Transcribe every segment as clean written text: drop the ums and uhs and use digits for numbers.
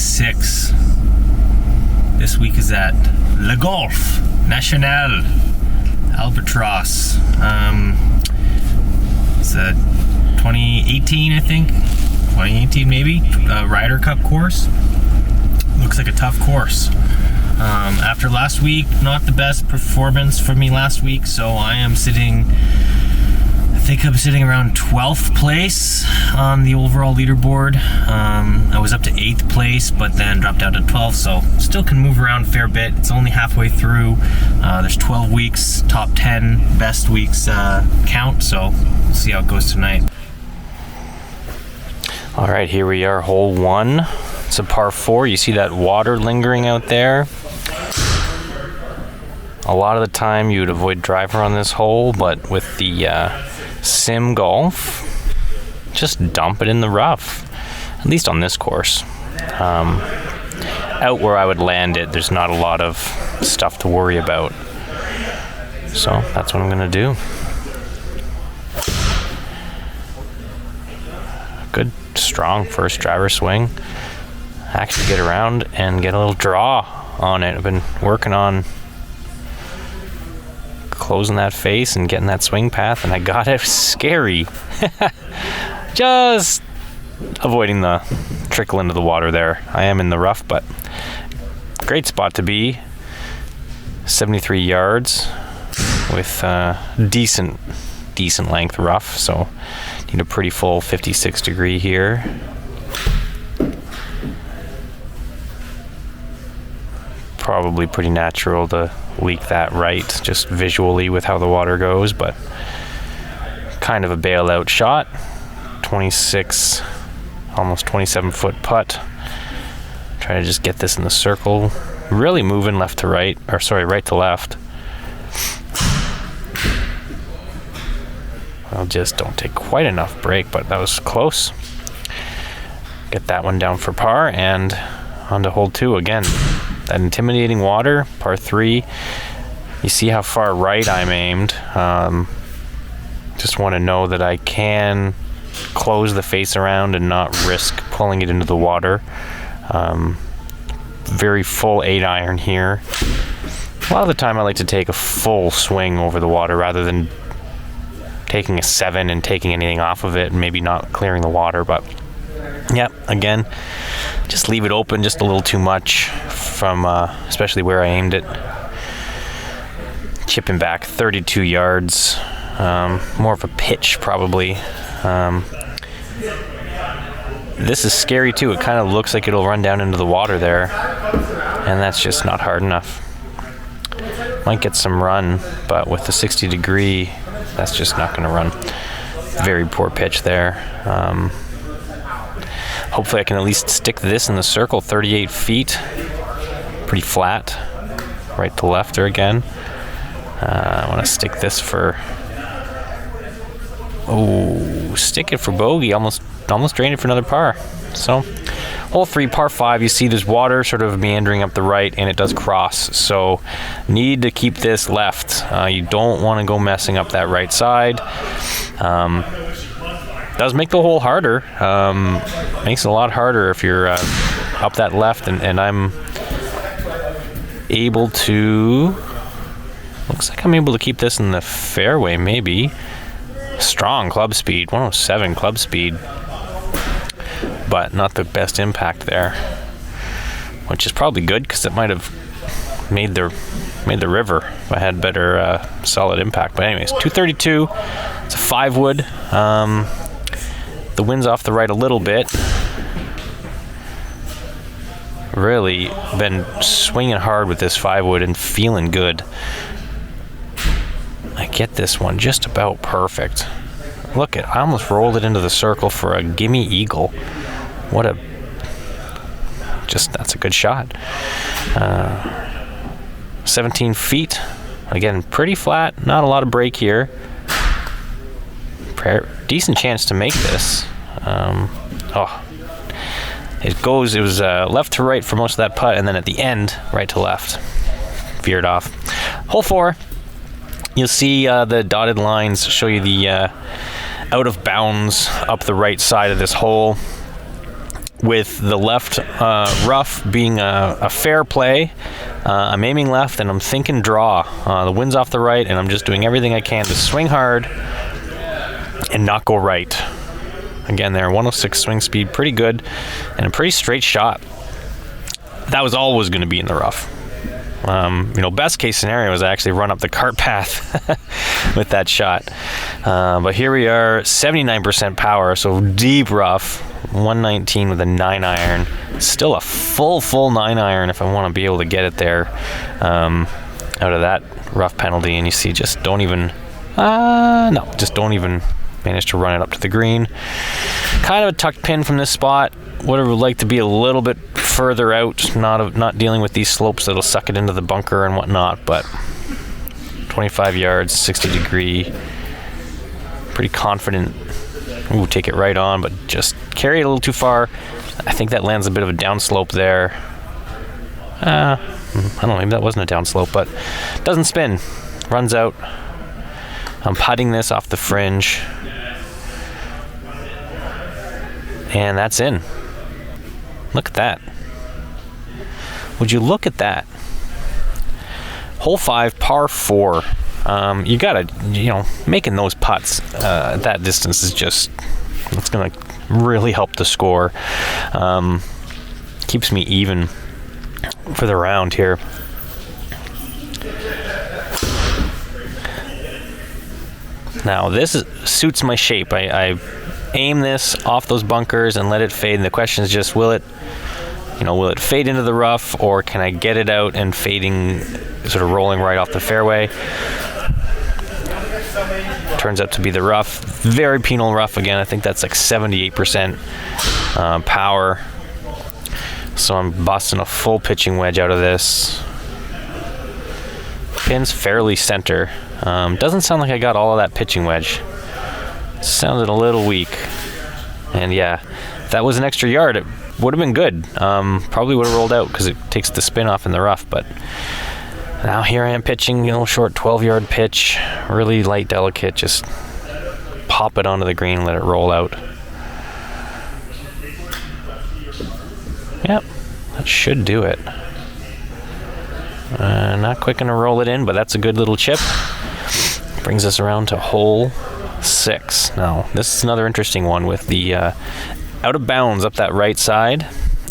6. This week is at Le Golf National Albatross. It's a 2018, I think. 2018 maybe. Ryder Cup course. Looks like a tough course. After last week, not the best performance for me last week, so I think I'm sitting around 12th place on the overall leaderboard. I was up to 8th place, but then dropped down to 12th, so still can move around a fair bit. It's only halfway through. There's 12 weeks, top 10 best weeks count, so we'll see how it goes tonight. All right, here we are, hole 1. It's a par 4. You see that water lingering out there. A lot of the time you would avoid driver on this hole, but with the sim golf, just dump it in the rough, at least on this course. Out where I would land it, there's not a lot of stuff to worry about, so that's what I'm gonna do. Good strong first driver swing. Actually get around and get a little draw on it. I've been working on closing that face and getting that swing path, and I got it. Scary. Just avoiding the trickle into the water there. I am in the rough, but great spot to be. 73 yards with decent length rough, so need a pretty full 56 degree here. Probably pretty natural to leak that right, just visually with how the water goes, but kind of a bailout shot. 26, almost 27 foot putt. Try to just get this in the circle. Really moving left to right, or sorry, right to left. Well, just don't take quite enough break, but that was close. Get that one down for par, and on to hole 2 again. That intimidating water, par 3. You see how far right I'm aimed. Just want to know that I can close the face around and not risk pulling it into the water. Very full 8-iron here. A lot of the time I like to take a full swing over the water rather than taking a 7 and taking anything off of it and maybe not clearing the water, but yeah, again, just leave it open just a little too much from especially where I aimed it. Chipping back 32 yards, more of a pitch probably. This is scary too. It kind of looks like it'll run down into the water there, and that's just not hard enough. Might get some run, but with the 60 degree, that's just not going to run. Very poor pitch there. Hopefully I can at least stick this in the circle. 38 feet, pretty flat, right to left there again. I want to stick this for, stick it for bogey, almost drained it for another par. So hole 3, par 5, you see there's water sort of meandering up the right, and it does cross, so need to keep this left. You don't want to go messing up that right side. Does make the hole harder. Makes it a lot harder if you're up that left, and I'm able to, looks like I'm able to keep this in the fairway maybe. Strong club speed, 107 club speed, but not the best impact there, which is probably good because it might have made the river if I had better solid impact. But anyways, 232, it's a 5-wood. The wind's off the right a little bit. Really been swinging hard with this 5-wood and feeling good. I get this one just about perfect. Look I almost rolled it into the circle for a gimme eagle. That's a good shot. 17 feet. Again, pretty flat, not a lot of break here. Decent chance to make this. It was left to right for most of that putt, and then at the end, right to left. Veered off. Hole 4. You'll see the dotted lines show you the out of bounds up the right side of this hole. with the left rough being a fair play. I'm aiming left and I'm thinking draw. The wind's off the right and I'm just doing everything I can to swing hard and not go right. Again there, 106 swing speed, pretty good, and a pretty straight shot. That was always going to be in the rough. Best case scenario was I actually run up the cart path with that shot. But here we are, 79% power, so deep rough, 119 with a 9-iron. Still a full 9-iron if I want to be able to get it there out of that rough penalty. And you see, just don't even manage to run it up to the green. Kind of a tucked pin from this spot. Would have liked to be a little bit further out, not dealing with these slopes that'll suck it into the bunker and whatnot, but 25 yards, 60 degree, pretty confident. Ooh, take it right on, but just carry it a little too far. I think that lands a bit of a downslope there. I don't know, maybe that wasn't a downslope, but doesn't spin, runs out. I'm putting this off the fringe, and that's in. Look at that. Would you look at that? Hole 5, par 4. You gotta, making those putts at that distance is just, it's gonna really help the score. Keeps me even for the round here. Now this suits my shape. I aim this off those bunkers and let it fade, and the question is just, will it fade into the rough, or can I get it out and fading, sort of rolling right off the fairway? Turns out to be the rough. Very penal rough again. I think that's like 78% power. So I'm busting a full pitching wedge out of this. Pin's fairly center. Doesn't sound like I got all of that pitching wedge. Sounded a little weak. And yeah, if that was an extra yard, it would have been good. Probably would have rolled out because it takes the spin off in the rough. But now here I am pitching, short 12-yard pitch, really light, delicate, just pop it onto the green and let it roll out. Yep, that should do it. Not quick enough to roll it in, but that's a good little chip. Brings us around to hole 6. Now, this is another interesting one with the out of bounds up that right side.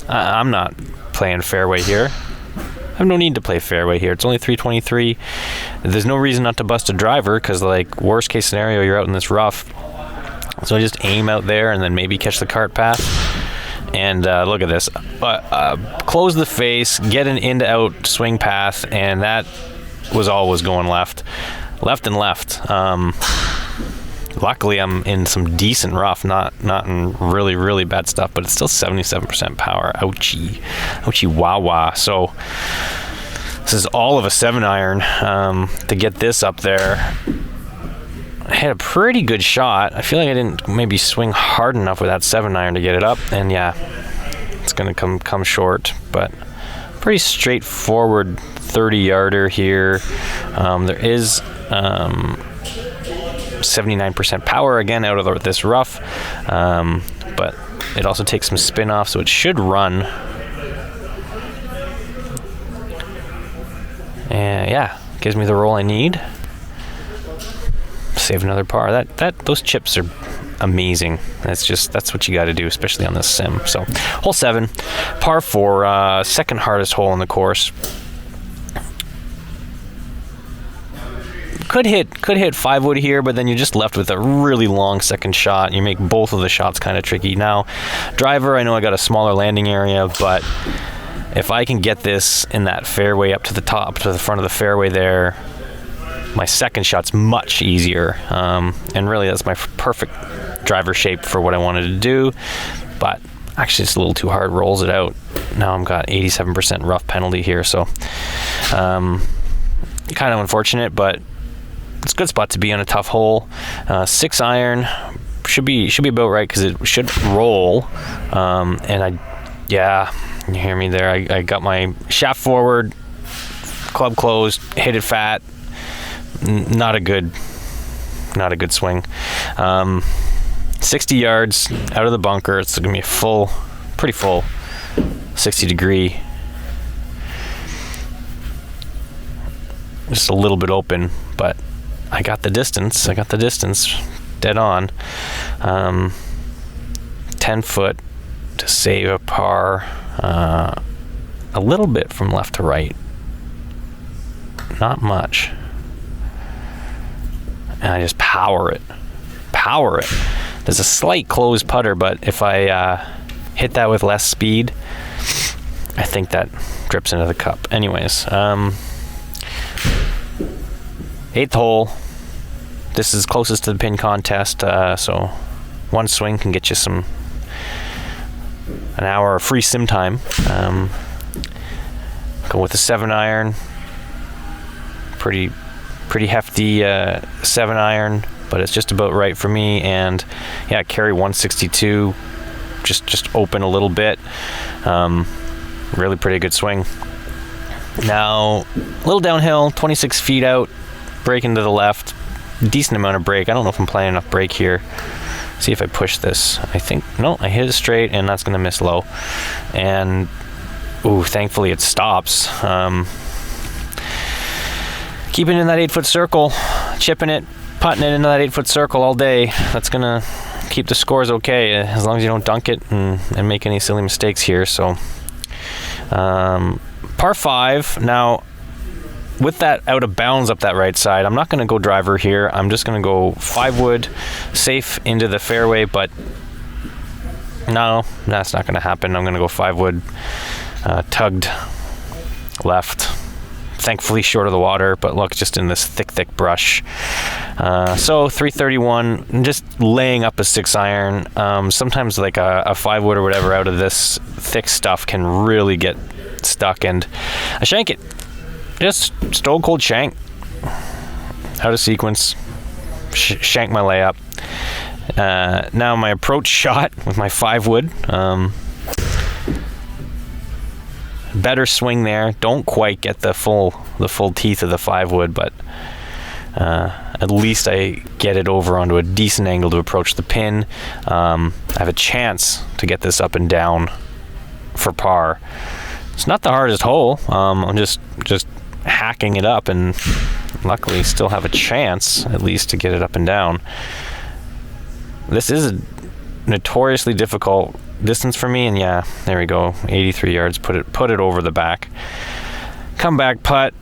I'm not playing fairway here. I have no need to play fairway here. It's only 323. There's no reason not to bust a driver because, worst case scenario, you're out in this rough. So I just aim out there and then maybe catch the cart path. And look at this. Close the face, get an in to out swing path, and that was always going left. Left and left. Luckily, I'm in some decent rough, not in really, really bad stuff, but it's still 77% power. Ouchie. Ouchie wah-wah. So this is all of a 7-iron to get this up there. I had a pretty good shot. I feel like I didn't maybe swing hard enough with that 7-iron to get it up, and yeah, it's going to come short, but pretty straightforward 30-yarder here. There is 79% power again out of this rough, but it also takes some spin off, so it should run. And yeah, gives me the roll I need. Save another par. Those chips are amazing. That's what you got to do, especially on this sim. So hole 7, par 4, second hardest hole in the course. Could hit 5-wood here, but then you're just left with a really long second shot. You make both of the shots kind of tricky. Now, driver, I know I got a smaller landing area, but if I can get this in that fairway up to the top, to the front of the fairway there, my second shot's much easier. And really, that's my perfect driver shape for what I wanted to do. But actually, it's a little too hard, rolls it out. Now I've got 87% rough penalty here, so kind of unfortunate, but it's a good spot to be on a tough hole. 6-iron should be about right because it should roll. And you hear me there. I got my shaft forward, club closed, hit it fat. Not a good swing. 60 yards out of the bunker. It's gonna be a full pretty full, 60 degree. Just a little bit open, but I got the distance dead on. 10 foot to save a par, a little bit from left to right, not much, and I just power it. There's a slight closed putter, but if I hit that with less speed, I think that drips into the cup. Anyways, 8th hole. This is closest to the pin contest, so one swing can get you an hour of free sim time. Go with a 7-iron. Pretty hefty 7-iron, but it's just about right for me. And yeah, carry 162, just open a little bit. Really pretty good swing. Now, a little downhill, 26 feet out, break into the left. Decent amount of break. I don't know if I'm playing enough break here. See if I push this. I think, no, I hit it straight, and that's going to miss low. And, ooh, thankfully it stops. Keeping it in that 8-foot circle, chipping it, putting it into that 8-foot circle all day. That's going to keep the scores okay, as long as you don't dunk it and make any silly mistakes here. So, par 5. Now, with that out of bounds up that right side, I'm not going to go driver here. I'm just going to go 5-wood, safe into the fairway, but no, that's not going to happen. I'm going to go 5-wood, tugged left. Thankfully short of the water, but look, just in this thick brush. So 331, just laying up a 6-iron. Sometimes like a 5-wood or whatever out of this thick stuff can really get stuck, and I shank it. Just stone cold shank, out of sequence, shank my layup. Now my approach shot with my 5-wood, better swing there. Don't quite get the full teeth of the 5-wood, but at least I get it over onto a decent angle to approach the pin. I have a chance to get this up and down for par. It's not the hardest hole. I'm just hacking it up, and luckily still have a chance at least to get it up and down. This is a notoriously difficult distance for me, and yeah, there we go, 83 yards, put it over the back. Come back putt.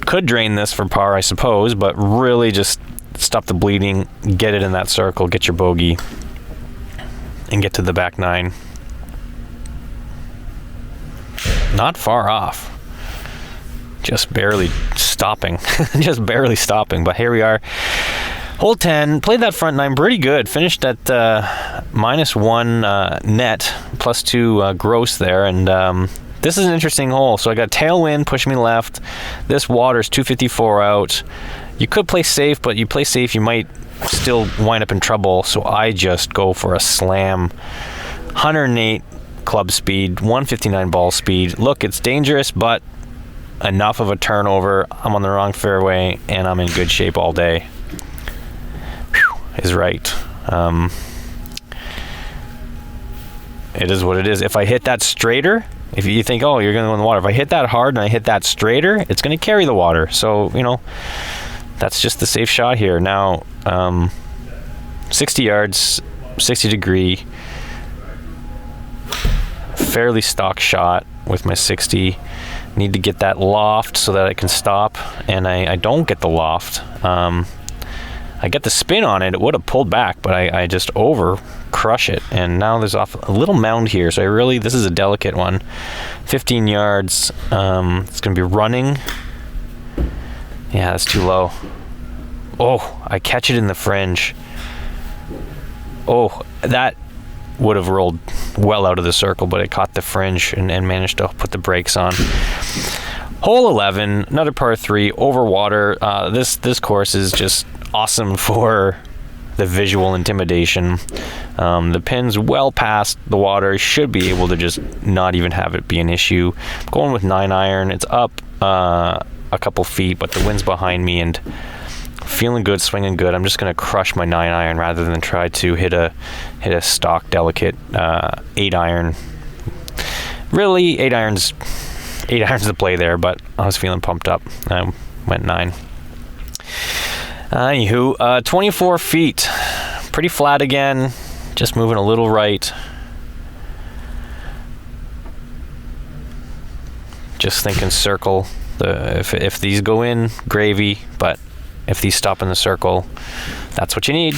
Could drain this for par, I suppose, but really just stop the bleeding, get it in that circle, get your bogey, and get to the back 9. Not far off. Just barely stopping. But here we are. Hole 10. Played that front 9 pretty good. Finished at -1 net, +2 gross there. And this is an interesting hole. So I got tailwind pushing me left. This water's 254 out. You could play safe, but you play safe, you might still wind up in trouble. So I just go for a slam. 108 club speed, 159 ball speed. Look, it's dangerous, but enough of a turnover. I'm on the wrong fairway, and I'm in good shape all day. Whew, is right. It is what it is. If I hit that straighter, if you think, oh, you're going to go in the water. If I hit that hard and I hit that straighter, it's going to carry the water. So, that's just the safe shot here. Now, 60 yards, 60 degree, fairly stock shot with my 60. Need to get that loft so that I can stop, and I don't get the loft. I get the spin on it. It would have pulled back, but I just over crush it, and now there's off a little mound here, so this is a delicate one. 15 yards. It's gonna be running. Yeah, that's too low. Oh, I catch it in the fringe. Oh, that would have rolled well out of the circle, but it caught the fringe and managed to put the brakes on. Hole 11, another par 3 over water. This course is just awesome for the visual intimidation. The pin's well past the water. Should be able to just not even have it be an issue. I'm going with 9-iron. It's up a couple feet, but the wind's behind me, and feeling good, swinging good. I'm just going to crush my 9-iron rather than try to hit a stock, delicate 8-iron. Really, 8-iron's the play there, but I was feeling pumped up. I went 9. Anywho, 24 feet. Pretty flat again. Just moving a little right. Just thinking circle. If these go in, gravy, but if these stop in the circle, that's what you need.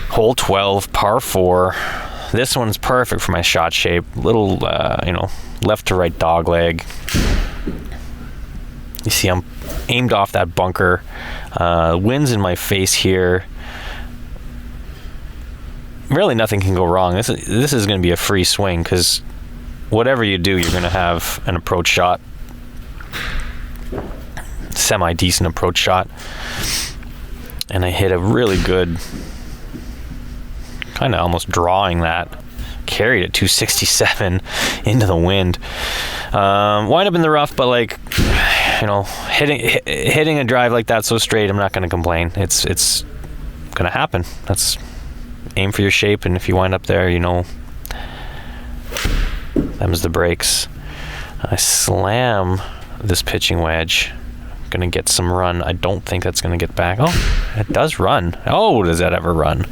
Hole 12, par 4. This one's perfect for my shot shape. Little, left to right dog leg. You see, I'm aimed off that bunker. Wind's in my face here. Really, nothing can go wrong. This is going to be a free swing because whatever you do, you're going to have an approach shot. Semi-decent approach shot. And I hit a really good, kind of almost drawing that. Carried it 267 into the wind. Wind up in the rough, but like, hitting a drive like that so straight, I'm not going to complain. It's going to happen. That's aim for your shape, and if you wind up there, them's the breaks. I slam this pitching wedge. I'm gonna get some run. I don't think that's gonna get back. Oh, it does run. Oh, does that ever run?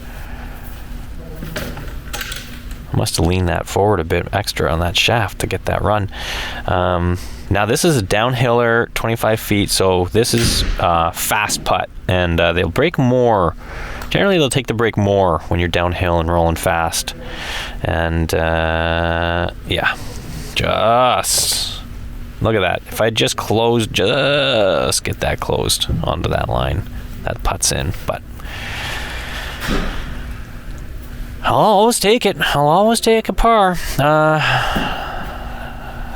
I must have leaned that forward a bit extra on that shaft to get that run. Now this is a downhiller, 25 feet, so this is fast putt, and they'll break more. Generally, they'll take the break more when you're downhill and rolling fast. And just look at that. If I just get that closed onto that line, that putt's in. But I'll always take it. I'll always take a par.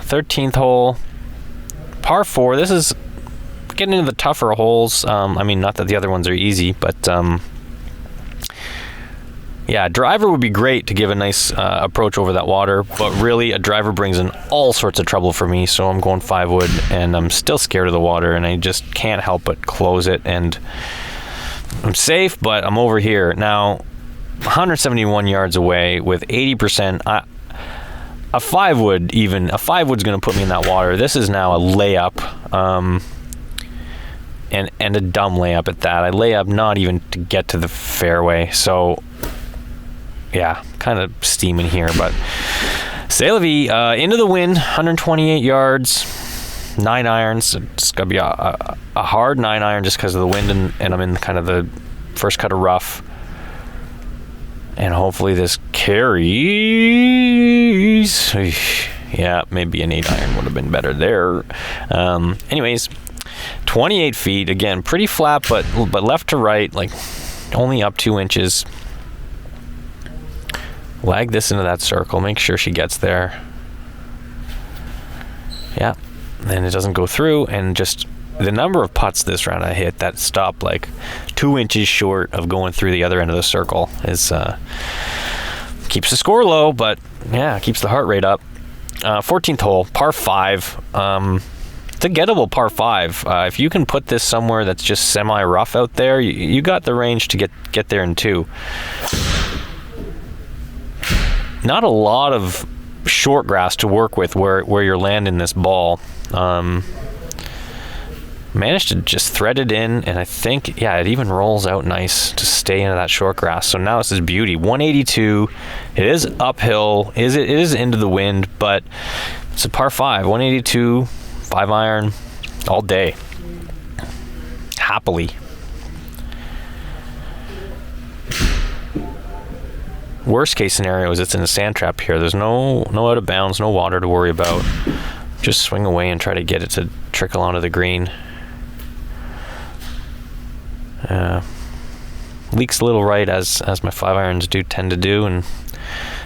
13th hole, par 4. This is getting into the tougher holes. Not that the other ones are easy, but driver would be great to give a nice approach over that water, but really a driver brings in all sorts of trouble for me, so I'm going 5 wood, and I'm still scared of the water, and I just can't help but close it, and I'm safe, but I'm over here. Now, 171 yards away with 80%, a 5 wood's going to put me in that water. This is now a layup, and a dumb layup at that. I lay up not even to get to the fairway, so yeah, kind of steaming here, but c'est la vie. Into the wind, 128 yards, 9 irons. It's gonna be a hard 9 iron just because of the wind, and I'm in kind of the first cut of rough, and hopefully this carries. Yeah, maybe an 8 iron would have been better there. Anyways, 28 feet again, pretty flat, but left to right, like only up 2 inches. Lag this into that circle, make sure she gets there. Yeah, then it doesn't go through, and just the number of putts this round I hit that stopped like 2 inches short of going through the other end of the circle is keeps the score low, but yeah, keeps the heart rate up. 14th hole, par 5. It's a gettable par 5. If you can put this somewhere that's just semi-rough out there, you got the range to get there in 2. Not a lot of short grass to work with where you're landing this ball. Managed to just thread it in, and I think, yeah, it even rolls out nice to stay into that short grass. So now this is beauty. 182. It is uphill. It is into the wind, but it's a par 5. 182, 5 iron, all day. Happily. Worst case scenario is it's in a sand trap here. There's no out of bounds, no water to worry about. Just swing away and try to get it to trickle onto the green. Leaks a little right as my 5 irons do tend to do, and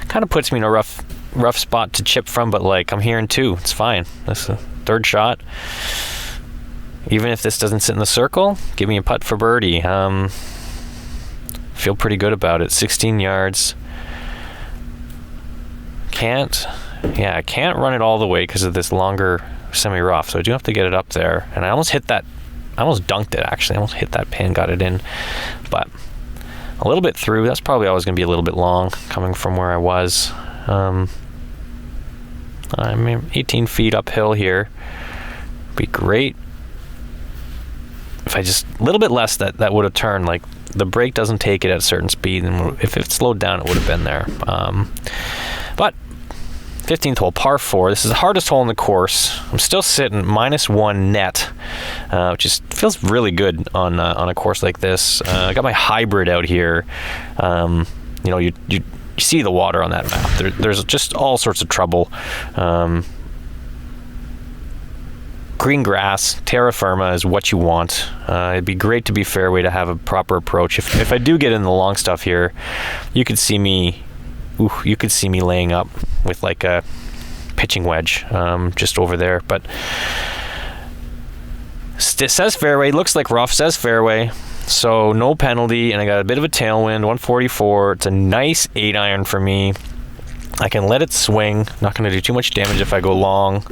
kind of puts me in a rough spot to chip from, but like I'm here in 2. It's fine. That's the 3rd shot. Even if this doesn't sit in the circle, give me a putt for birdie. Feel pretty good about it. 16 yards. I can't run it all the way because of this longer semi-rough, so I do have to get it up there. And I almost hit that I almost dunked it, actually. I almost hit that pin, got it in. But a little bit through. That's probably always going to be a little bit long coming from where I was. I'm 18 feet uphill here. Be great if I just a little bit less that would have turned. Like, the brake doesn't take it at a certain speed, and if it slowed down, it would have been there. But 15th hole, par 4. This is the hardest hole in the course. I'm still sitting -1 net, which feels really good on a course like this. I got my hybrid out here. You see the water on that map. There's just all sorts of trouble. Green grass, terra firma is what you want. It'd be great to be fairway to have a proper approach. If I do get in the long stuff here, you could see me laying up with like a pitching wedge just over there. But it says fairway, looks like rough, says fairway, so no penalty, and I got a bit of a tailwind, 144. It's a nice 8-iron for me. I can let it swing, not going to do too much damage if I go long.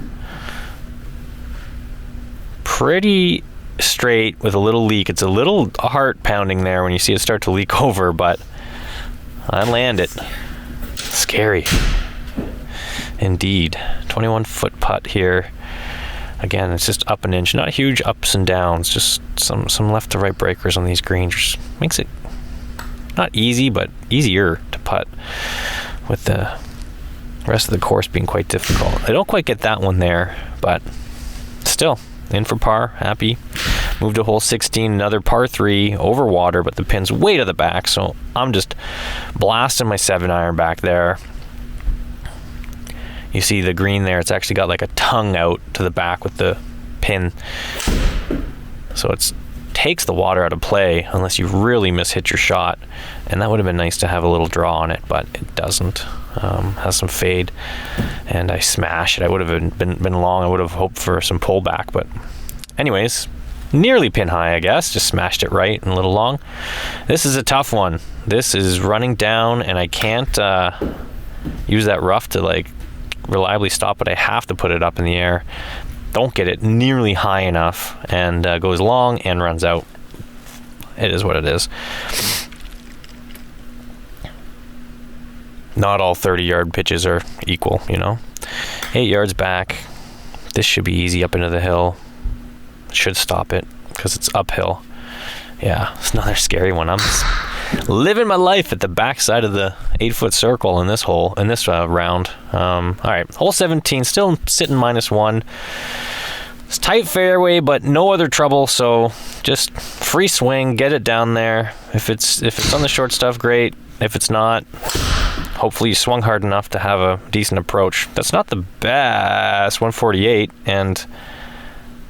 Pretty straight with a little leak. It's a little heart pounding there when you see it start to leak over, but I land it. Scary indeed. 21-foot putt here. Again, it's just up an inch, not huge ups and downs, just some left to right breakers on these greens, which makes it not easy but easier to putt, with the rest of the course being quite difficult. I don't quite get that one there, but still in for par. Happy. Moved to hole 16, another par 3 over water, but the pin's way to the back, so I'm just blasting my 7-iron back there. You see the green there, it's actually got like a tongue out to the back with the pin, so it takes the water out of play unless you really mishit your shot, and that would have been nice to have a little draw on it, but it doesn't. Has some fade, and I smash it. I would have been long. I would have hoped for some pullback, but anyways, nearly pin high, I guess. Just smashed it right and a little long. This is a tough one. This is running down, and I can't use that rough to like reliably stop it. I have to put it up in the air. Don't get it nearly high enough, and goes long and runs out. It is what it is. Not all 30-yard pitches are equal, 8 yards back. This should be easy up into the hill. Should stop it because it's uphill. Yeah, it's another scary one. I'm living my life at the backside of the 8-foot circle in this hole, in this round. All right, hole 17, still sitting -1. It's tight fairway, but no other trouble, so just free swing, get it down there. If it's on the short stuff, great. If it's not, hopefully you swung hard enough to have a decent approach. That's not the best, 148, and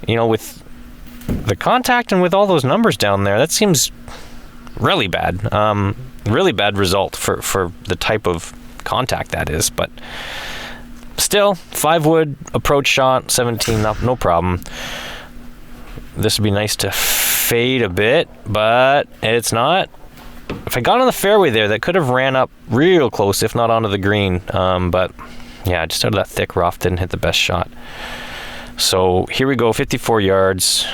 with the contact and with all those numbers down there, that seems really bad. Really bad result for the type of contact that is, but still, 5-wood approach shot, 17, no problem. This would be nice to fade a bit, but it's not. If I got on the fairway there, that could have ran up real close, if not onto the green. But yeah, just out of that thick rough, didn't hit the best shot. So here we go, 54 yards.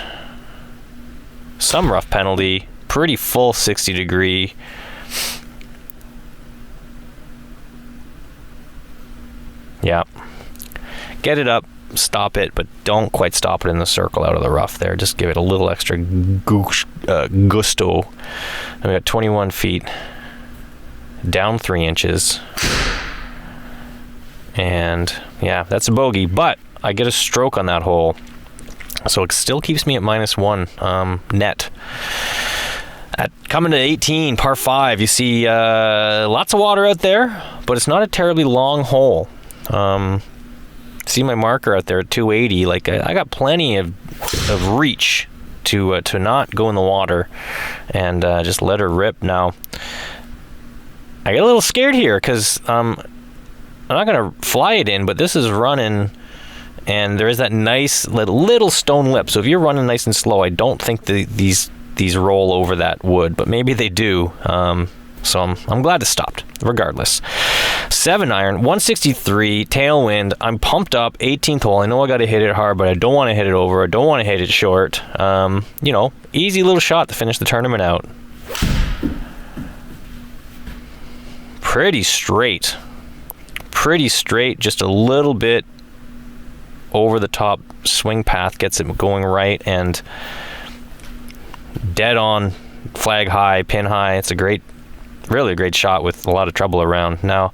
Some rough penalty, pretty full 60-degree. Yeah. Get it up, stop it, but don't quite stop it in the circle out of the rough there. Just give it a little extra gusto. And we got 21 feet, down 3 inches. And yeah, that's a bogey, but I get a stroke on that hole. So it still keeps me at -1 net. Coming to 18, par 5, you see lots of water out there, but it's not a terribly long hole. See my marker out there at 280. Like I got plenty of reach to not go in the water and just let her rip. Now I get a little scared here because I'm not gonna fly it in, but this is running, and there is that nice little stone lip. So if you're running nice and slow, I don't think these roll over that wood, but maybe they do. So I'm glad it stopped regardless. 7-iron, 163, tailwind. I'm pumped up, 18th hole. I know I got to hit it hard, but I don't want to hit it over. I don't want to hit it short. Easy little shot to finish the tournament out. Pretty straight, just a little bit over the top swing path gets it going right, and dead on, flag high, pin high. It's really a great shot with a lot of trouble around. Now,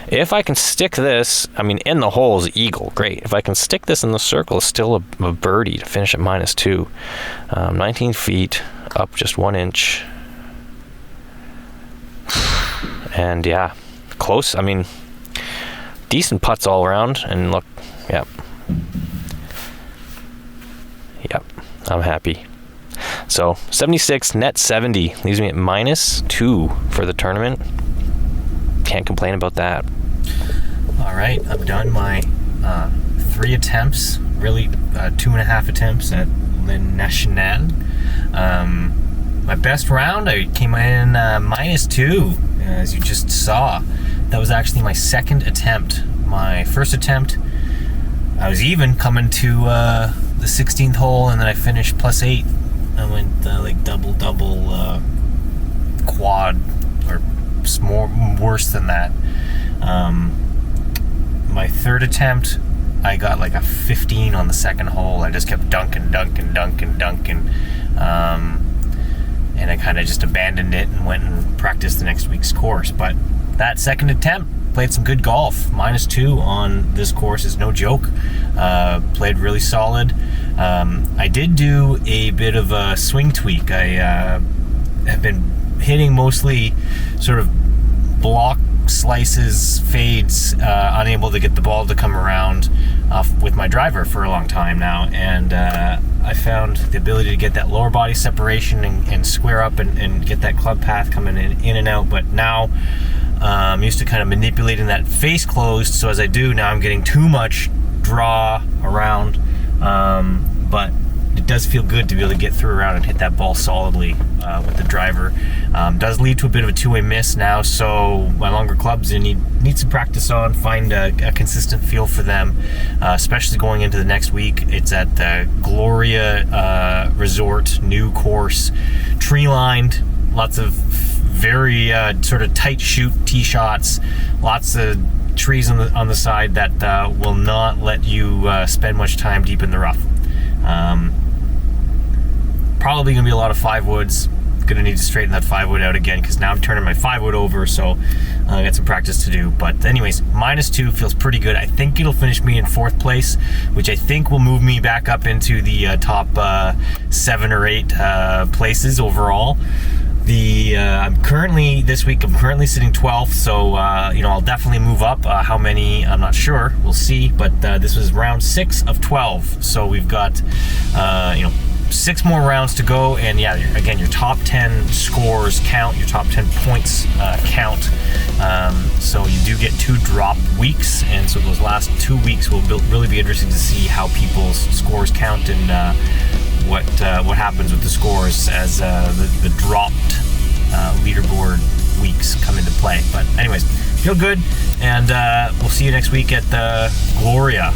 if I can stick this, in the hole is eagle, great. If I can stick this in the circle, it's still a birdie to finish at -2. 19 feet, up just 1 inch. And yeah, close. Decent putts all around. And look, yep, I'm happy. So 76, net 70, leaves me at -2 for the tournament. Can't complain about that. All right, I've done my 3 attempts, really 2.5 attempts at Glen National. My best round, I came in -2, as you just saw. That was actually my second attempt. My first attempt, I was even coming to the 16th hole, and then I finished +8. I went double, quad, or worse than that. My third attempt, I got a 15 on the second hole. I just kept dunking. And I kind of just abandoned it and went and practiced the next week's course. But that second attempt, played some good golf. -2 on this course is no joke. Played really solid. I did do a bit of a swing tweak. I have been hitting mostly sort of block slices, fades, unable to get the ball to come around with my driver for a long time now. And I found the ability to get that lower body separation and square up and get that club path coming in and out. But now I'm used to kind of manipulating that face closed, so as I do now, I'm getting too much draw around, but it does feel good to be able to get through around and hit that ball solidly with the driver. Does lead to a bit of a two-way miss now, so my longer clubs I need some practice on, find a consistent feel for them, especially going into the next week. It's at the Gloria Resort, new course, tree-lined, lots of very sort of tight shoot tee shots, lots of trees on the side that will not let you spend much time deep in the rough. Probably gonna be a lot of 5-woods. Gonna need to straighten that 5-wood out again, because now I'm turning my 5-wood over, so I got some practice to do. But anyways, -2 feels pretty good. I think it'll finish me in 4th place, which I think will move me back up into the top 7 or 8 places overall. This week I'm currently sitting 12th, so I'll definitely move up. How many, I'm not sure, we'll see. But this was round 6 of 12, so we've got 6 more rounds to go. And yeah, again, your top 10 scores count, your top 10 points count. So you do get 2 drop weeks, and so those last 2 weeks will really be interesting to see how people's scores count and what happens with the scores as the dropped leaderboard weeks come into play. But anyways, feel good, and we'll see you next week at the Gloria.